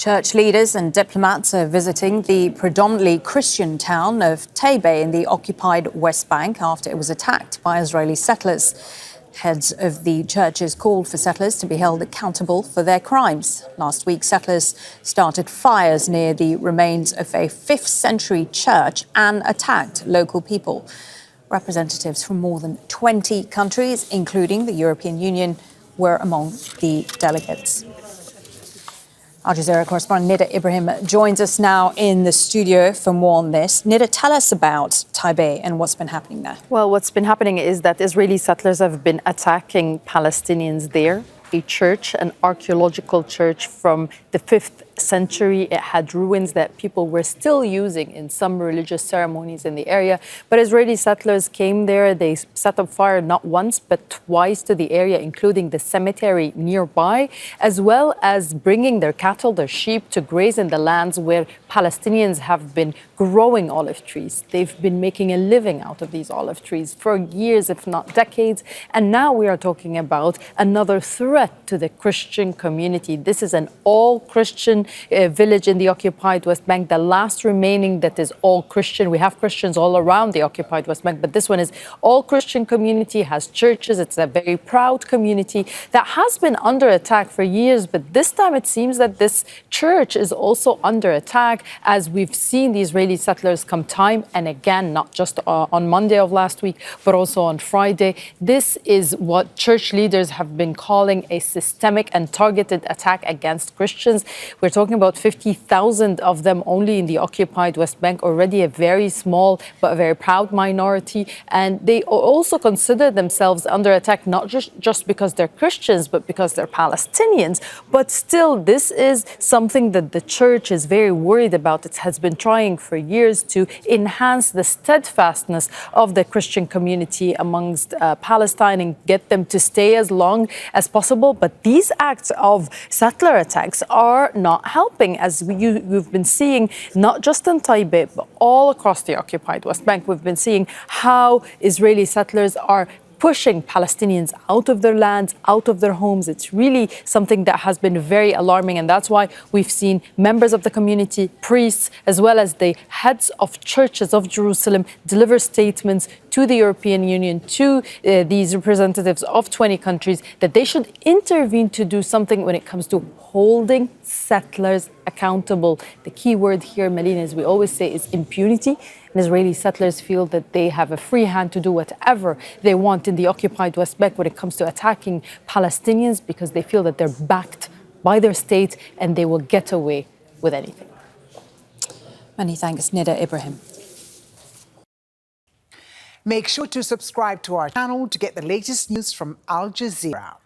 Church leaders and diplomats are visiting the predominantly Christian town of Taybeh in the occupied West Bank after it was attacked by Israeli settlers. Heads of the churches called for settlers to be held accountable for their crimes. Last week, settlers started fires near the remains of a 5th century church and attacked local people. Representatives from more than 20 countries, including the European Union, were among the delegates. Al Jazeera correspondent Nida Ibrahim joins us now in the studio for more on this. Nida, tell us about Taybeh and what's been happening there. Well, what's been happening is that Israeli settlers have been attacking Palestinians there. A church, an archaeological church from the 5th century. It had ruins that people were still using in some religious ceremonies in the area. But Israeli settlers came there. They set up fire not once, but twice to the area, including the cemetery nearby, as well as bringing their cattle, their sheep, to graze in the lands where Palestinians have been growing olive trees. They've been making a living out of these olive trees for years, if not decades. And now we are talking about another threat to the Christian community. This is an all-Christian village in the occupied West Bank, the last remaining that is all Christian. We have Christians all around the occupied West Bank, but this one is all Christian community, has churches. It's a very proud community that has been under attack for years, but this time it seems that this church is also under attack, as we've seen the Israeli settlers come time and again, not just on Monday of last week, but also on Friday. This is what church leaders have been calling a systemic and targeted attack against Christians. We're talking about 50,000 of them only in the occupied West Bank, already a very small but a very proud minority. And they also consider themselves under attack, not just because they're Christians, but because they're Palestinians. But still, this is something that the church is very worried about. It has been trying for years to enhance the steadfastness of the Christian community amongst Palestine and get them to stay as long as possible. But these acts of settler attacks are not helping, as you've been seeing, not just in Taybeh, but all across the occupied West Bank. We've been seeing how Israeli settlers are pushing Palestinians out of their lands, out of their homes. It's really something that has been very alarming, and that's why we've seen members of the community, priests, as well as the heads of churches of Jerusalem deliver statements to the European Union, to these representatives of 20 countries, that they should intervene to do something when it comes to holding settlers accountable. The key word here, Melina, as we always say, is impunity. And Israeli settlers feel that they have a free hand to do whatever they want in the occupied West Bank when it comes to attacking Palestinians, because they feel that they're backed by their state and they will get away with anything. Many thanks, Nida Ibrahim. Make sure to subscribe to our channel to get the latest news from Al Jazeera.